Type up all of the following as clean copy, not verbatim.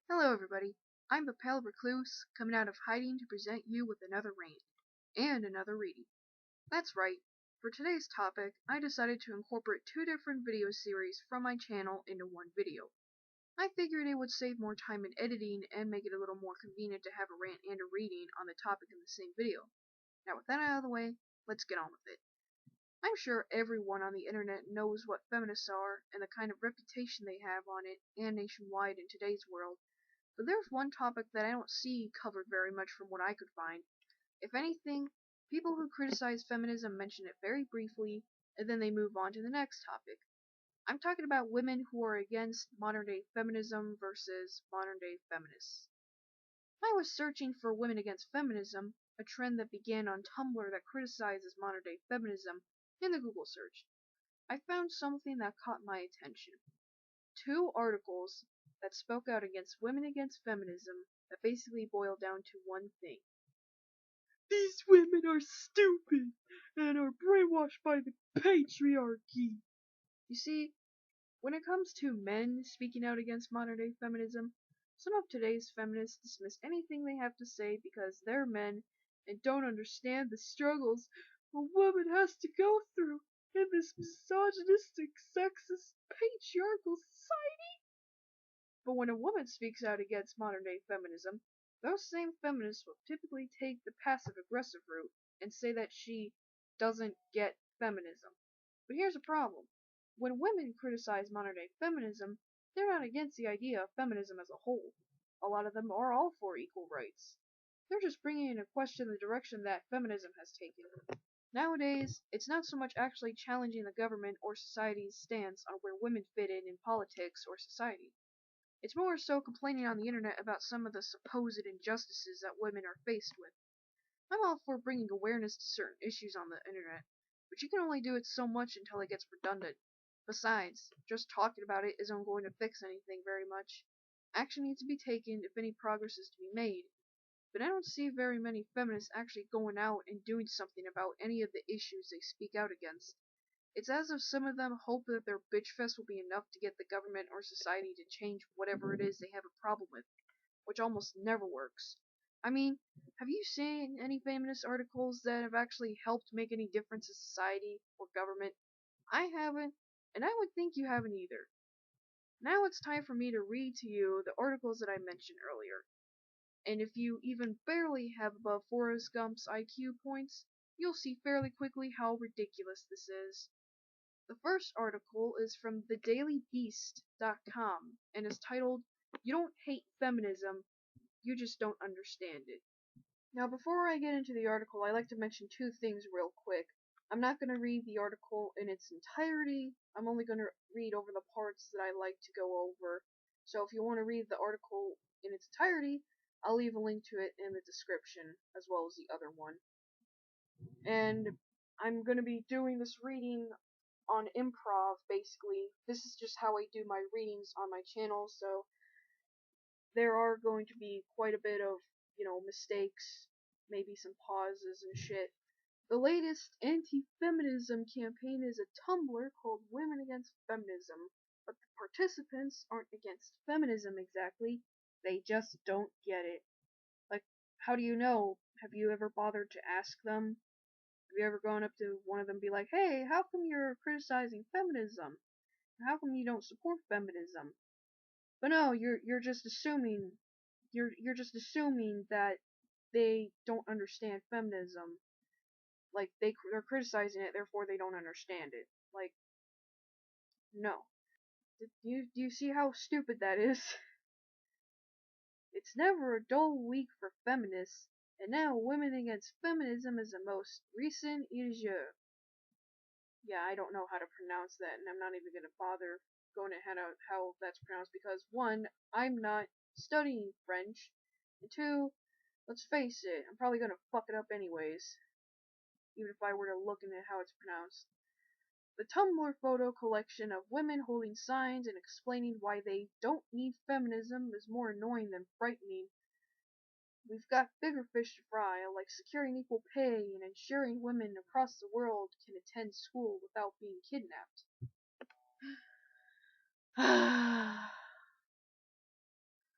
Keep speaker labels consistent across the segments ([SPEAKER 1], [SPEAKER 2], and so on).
[SPEAKER 1] Hello everybody, I'm the pale Recluse, coming out of hiding to present you with another rant, and another reading. That's right, for today's topic, I decided to incorporate two different video series from my channel into one video. I figured it would save more time in editing and make it a little more convenient to have a rant and a reading on the topic in the same video. Now with that out of the way, let's get on with it. I'm sure everyone on the internet knows what feminists are and the kind of reputation they have on it and nationwide in today's world. But there's one topic that I don't see covered very much from what I could find. If anything, people who criticize feminism mention it very briefly, and then they move on to the next topic. I'm talking about women who are against modern day feminism versus modern day feminists. I was searching for women against feminism, a trend that began on Tumblr that criticizes modern day feminism, in the Google search. I found something that caught my attention. Two articles that spoke out against women against feminism that basically boiled down to one thing. These women are stupid and are brainwashed by the patriarchy. You see, when it comes to men speaking out against modern day feminism, some of today's feminists dismiss anything they have to say because they're men and don't understand the struggles a woman has to go through in this misogynistic, sexist, patriarchal society. But when a woman speaks out against modern day feminism, those same feminists will typically take the passive aggressive route and say that she doesn't get feminism. But here's a problem. When women criticize modern day feminism, they're not against the idea of feminism as a whole. A lot of them are all for equal rights. They're just bringing into question the direction that feminism has taken. Nowadays, it's not so much actually challenging the government or society's stance on where women fit in politics or society. It's more so complaining on the internet about some of the supposed injustices that women are faced with. I'm all for bringing awareness to certain issues on the internet, but you can only do it so much until it gets redundant. Besides, just talking about it isn't going to fix anything very much. Action needs to be taken if any progress is to be made, but I don't see very many feminists actually going out and doing something about any of the issues they speak out against. It's as if some of them hope that their bitch fest will be enough to get the government or society to change whatever it is they have a problem with, which almost never works. I mean, have you seen any feminist articles that have actually helped make any difference in society or government? I haven't, and I would think you haven't either. Now it's time for me to read to you the articles that I mentioned earlier. And if you even barely have above Forrest Gump's IQ points, you'll see fairly quickly how ridiculous this is. The first article is from thedailybeast.com and is titled, "You Don't Hate Feminism, You Just Don't Understand It." Now before I get into the article, I like to mention two things real quick. I'm not going to read the article in its entirety, I'm only going to read over the parts that I like to go over. So if you want to read the article in its entirety, I'll leave a link to it in the description, as well as the other one. And I'm going to be doing this reading on improv, basically. This is just how I do my readings on my channel, so there are going to be quite a bit of, mistakes, maybe some pauses and shit. The latest anti-feminism campaign is a Tumblr called Women Against Feminism, but the participants aren't against feminism exactly, they just don't get it. Like, how do you know? Have you ever bothered to ask them? Have you ever gone up to one of them and be like, "Hey, how come you're criticizing feminism? How come you don't support feminism?" But no, you're just assuming you're just assuming that they don't understand feminism. Like they're criticizing it, therefore they don't understand it. Like, no. Do you see how stupid that is? It's never a dull week for feminists, and now Women Against Feminism is the most recent issue. Yeah, I don't know how to pronounce that, and I'm not even gonna bother going ahead on how that's pronounced because one, I'm not studying French, and two, let's face it, I'm probably gonna fuck it up anyways, even if I were to look into how it's pronounced. The Tumblr photo collection of women holding signs and explaining why they don't need feminism is more annoying than frightening. We've got bigger fish to fry, like securing equal pay and ensuring women across the world can attend school without being kidnapped.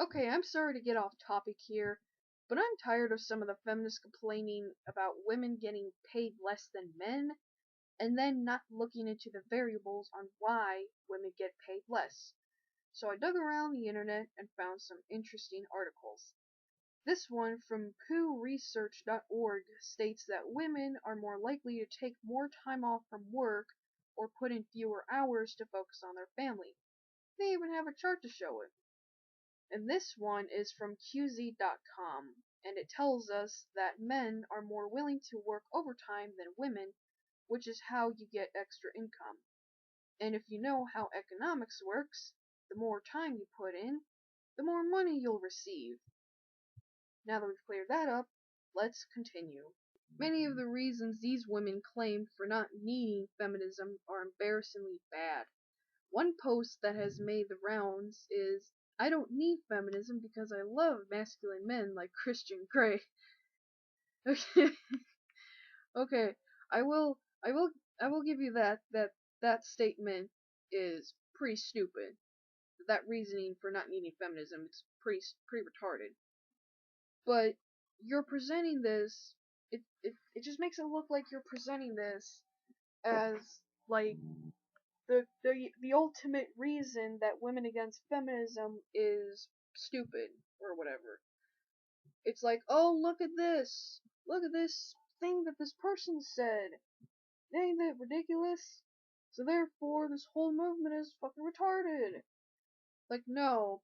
[SPEAKER 1] Okay, I'm sorry to get off topic here, but I'm tired of some of the feminists complaining about women getting paid less than men, and then not looking into the variables on why women get paid less. So I dug around the internet and found some interesting articles. This one from pewresearch.org states that women are more likely to take more time off from work or put in fewer hours to focus on their family. They even have a chart to show it. And this one is from QZ.com, and it tells us that men are more willing to work overtime than women, which is how you get extra income. And if you know how economics works, the more time you put in, the more money you'll receive. Now that we've cleared that up, let's continue. Many of the reasons these women claim for not needing feminism are embarrassingly bad. One post that has made the rounds is, "I don't need feminism because I love masculine men like Christian Grey." Okay, okay, I will, I will, I will give you that statement is pretty stupid. That reasoning for not needing feminism, it's pretty retarded. But you're presenting this, it just makes it look like you're presenting this as like the ultimate reason that women against feminism is stupid or whatever. It's like, oh, look at this thing that this person said. Ain't that ridiculous? So therefore, this whole movement is fucking retarded. Like, no,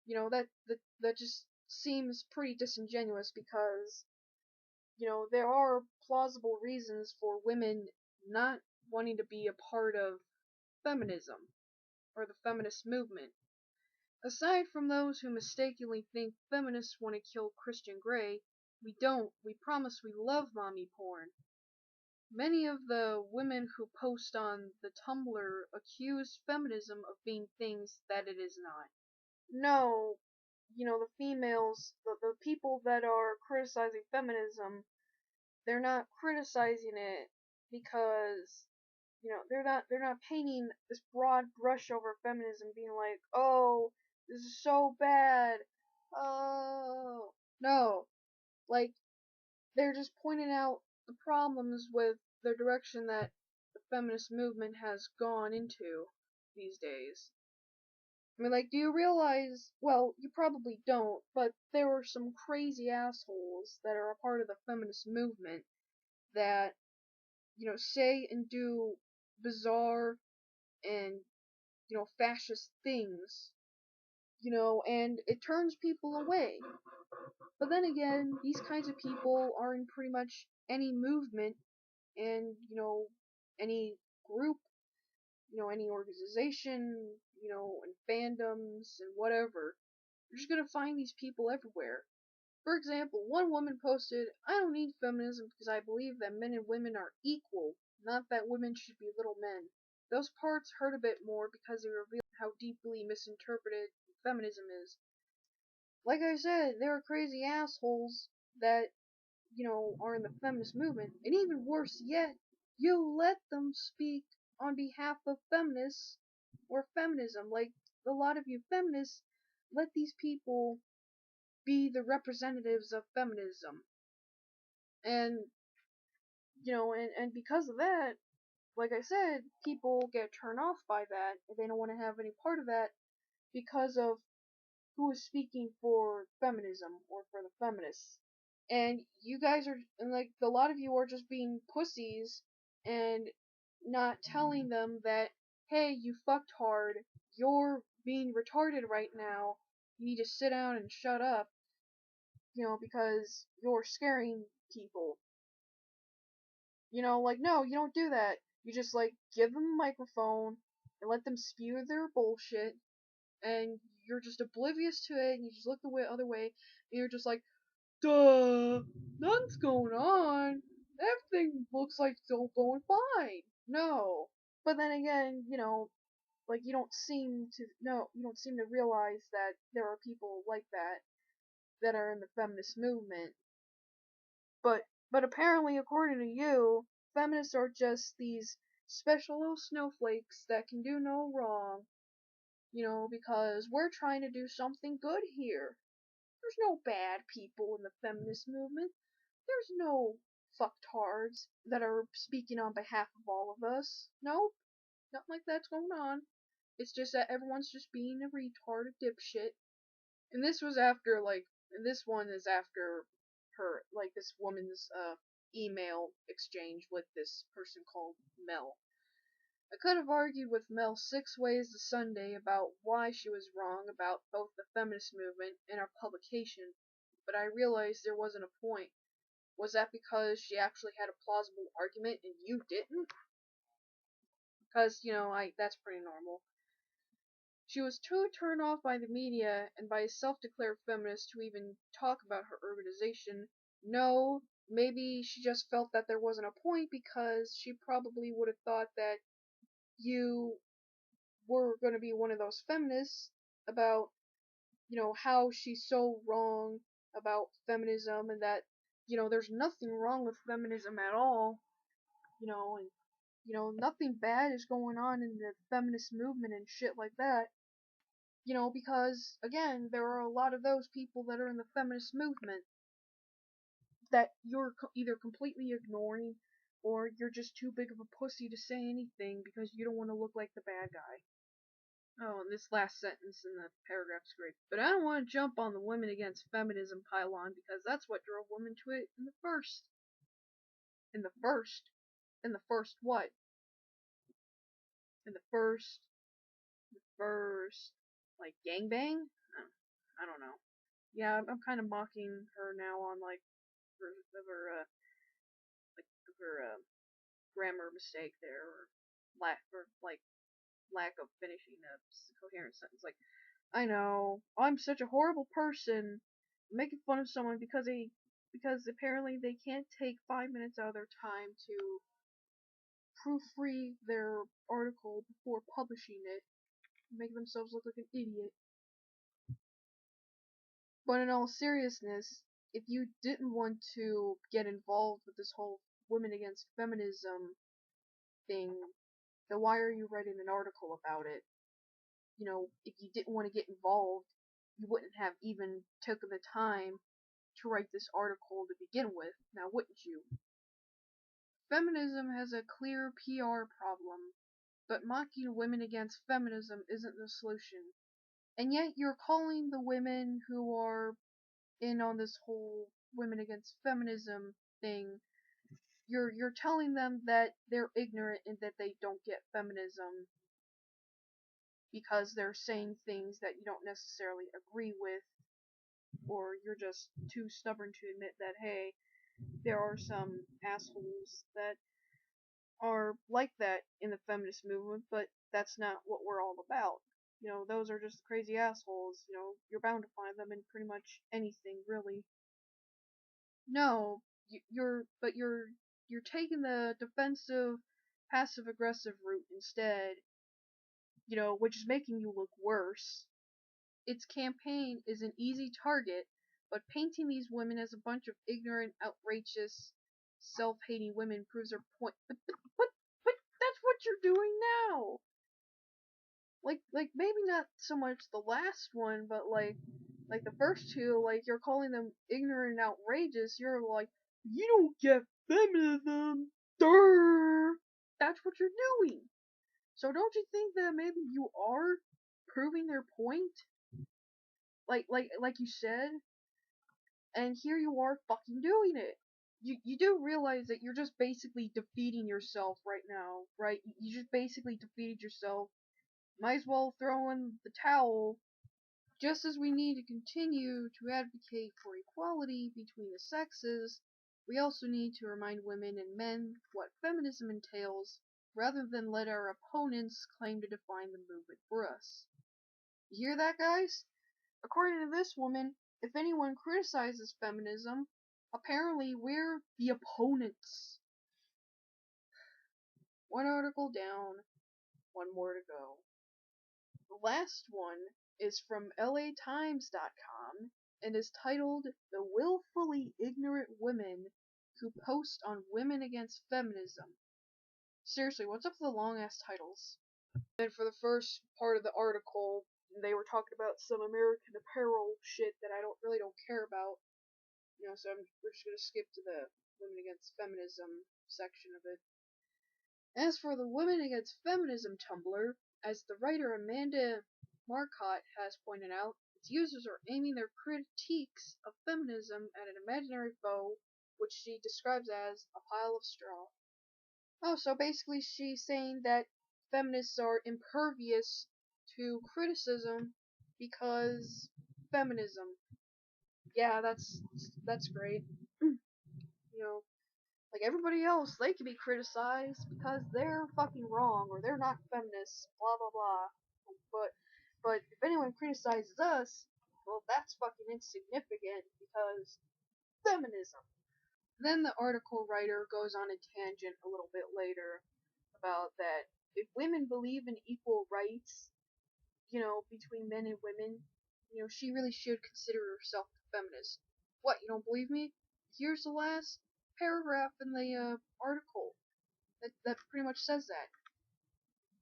[SPEAKER 1] that just seems pretty disingenuous because, there are plausible reasons for women not wanting to be a part of feminism or the feminist movement. Aside from those who mistakenly think feminists want to kill Christian Grey, we don't. We promise we love mommy porn. Many of the women who post on the Tumblr accuse feminism of being things that it is not. No, the females, the people that are criticizing feminism, they're not criticizing it because, they're not painting this broad brush over feminism being like, oh, this is so bad. Oh, no. Like, they're just pointing out the problems with the direction that the feminist movement has gone into these days. I mean, like, do you realize, well, you probably don't, but there were some crazy assholes that are a part of the feminist movement that, say and do bizarre and, fascist things, and it turns people away. But then again, these kinds of people are in pretty much any movement and, any group, any organization, and fandoms and whatever. You're just gonna find these people everywhere. For example, one woman posted, "I don't need feminism because I believe that men and women are equal, not that women should be little men." Those parts hurt a bit more because they reveal how deeply misinterpreted feminism is. Like I said, there are crazy assholes that, are in the feminist movement, and even worse yet, you let them speak on behalf of feminists or feminism. Like, a lot of you feminists let these people be the representatives of feminism. And, and because of that, like I said, people get turned off by that, and they don't want to have any part of that because of who is speaking for feminism or for the feminists. And you guys are, and like, a lot of you are just being pussies and not telling them that, hey, you fucked hard, you're being retarded right now, you need to sit down and shut up, because you're scaring people. Like, no, you don't do that. You just, like, give them a microphone and let them spew their bullshit, and you're just oblivious to it, and you just look the other way, and you're just like, duh, nothing's going on. Everything looks like it's all going fine. No. But then again, like, you don't seem to realize that there are people like that are in the feminist movement. But apparently, according to you, feminists are just these special little snowflakes that can do no wrong. because we're trying to do something good here. There's no bad people in the feminist movement. There's no fucktards that are speaking on behalf of all of us. Nope, nothing like that's going on. It's just that everyone's just being a retard, a dipshit. And this was after, and this one is after this woman's, email exchange with this person called Mel. I could have argued with Mel 6 ways to Sunday about why she was wrong about both the feminist movement and our publication, but I realized there wasn't a point. Was that because she actually had a plausible argument and you didn't? Because, that's pretty normal. She was too turned off by the media and by a self-declared feminist to even talk about her urbanization. No, maybe she just felt that there wasn't a point because she probably would have thought that you were going to be one of those feminists about, how she's so wrong about feminism and that, there's nothing wrong with feminism at all, and, nothing bad is going on in the feminist movement and shit like that. Because, again, there are a lot of those people that are in the feminist movement that you're either completely ignoring or you're just too big of a pussy to say anything because you don't want to look like the bad guy. Oh, and this last sentence in the paragraph's great. But I don't want to jump on the women against feminism pylon because that's what drove women to it in the first. In the first what? In the first, like, gangbang? I don't know. Yeah, I'm kind of mocking her now on, her grammar mistake there, or lack of finishing a coherent sentence. Like, I know, I'm such a horrible person, making fun of someone because apparently they can't take 5 minutes out of their time to proofread their article before publishing it, make themselves look like an idiot. But in all seriousness, if you didn't want to get involved with this whole women against feminism thing, then why are you writing an article about it? If you didn't want to get involved, you wouldn't have even taken the time to write this article to begin with, now wouldn't you? Feminism has a clear PR problem, but mocking women against feminism isn't the solution. And yet you're calling the women who are in on this whole women against feminism thing, you're telling them that they're ignorant and that they don't get feminism because they're saying things that you don't necessarily agree with, or you're just too stubborn to admit that, hey, there are some assholes that are like that in the feminist movement, but that's not what we're all about. Those are just crazy assholes. You're bound to find them in pretty much anything, really. No, you're taking the defensive, passive-aggressive route instead, which is making you look worse. Its campaign is an easy target, but painting these women as a bunch of ignorant, outrageous, self-hating women proves their point. But that's what you're doing now! Like maybe not so much the last one, but like the first two, you're calling them ignorant and outrageous, you're like, you don't get feminism, durr! That's what you're doing! So don't you think that maybe you are proving their point? Like you said, and here you are fucking doing it. You do realize that you're just basically defeating yourself right now, right? You just basically defeated yourself. Might as well throw in the towel. Just as we need to continue to advocate for equality between the sexes, we also need to remind women and men what feminism entails, rather than let our opponents claim to define the movement for us. You hear that, guys? According to this woman, if anyone criticizes feminism, apparently we're the opponents. One article down, one more to go. The last one is from LATimes.com and is titled "The Willfully Ignorant Women Who Post on Women Against Feminism." Seriously, what's up with the long ass titles? And for the first part of the article, they were talking about some American Apparel shit that I don't care about. So we're just gonna skip to the Women Against Feminism section of it. As for the Women Against Feminism Tumblr, as the writer Amanda Marcotte has pointed out, its users are aiming their critiques of feminism at an imaginary foe, which she describes as a pile of straw. Oh, so basically she's saying that feminists are impervious to criticism because feminism. Yeah, that's great. Like everybody else, they can be criticized because they're fucking wrong or they're not feminists, blah blah blah. But if anyone criticizes us, well, that's fucking insignificant because feminism. Then the article writer goes on a tangent a little bit later about that if women believe in equal rights, between men and women, she really should consider herself a feminist. What, you don't believe me? Here's the last paragraph in the article that pretty much says that.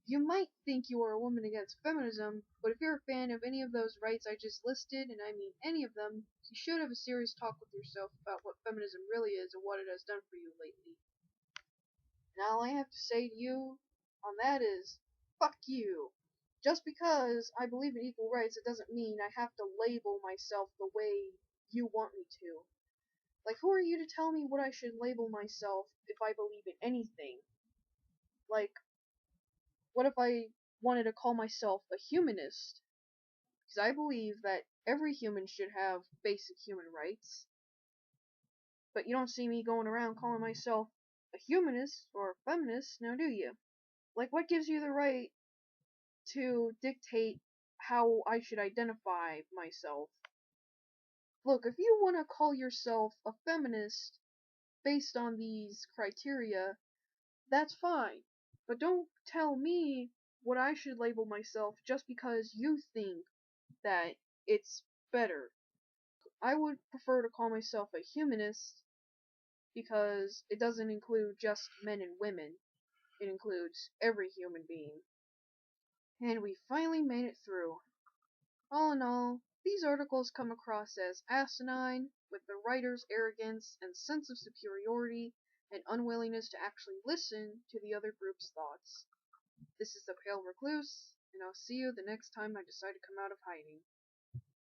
[SPEAKER 1] You might think you are a woman against feminism, but if you're a fan of any of those rights I just listed, and I mean any of them, you should have a serious talk with yourself about what feminism really is and what it has done for you lately. And all I have to say to you on that is, fuck you. Just because I believe in equal rights, it doesn't mean I have to label myself the way you want me to. Like, who are you to tell me what I should label myself if I believe in anything? Like, what if I wanted to call myself a humanist? Because I believe that every human should have basic human rights. But you don't see me going around calling myself a humanist or a feminist, now do you? Like, what gives you the right to dictate how I should identify myself? Look, if you want to call yourself a feminist based on these criteria, that's fine. But don't tell me what I should label myself just because you think that it's better. I would prefer to call myself a humanist because it doesn't include just men and women. It includes every human being. And we finally made it through. All in all, these articles come across as asinine, with the writer's arrogance and sense of superiority and unwillingness to actually listen to the other group's thoughts. This is the Pale Recluse, and I'll see you the next time I decide to come out of hiding.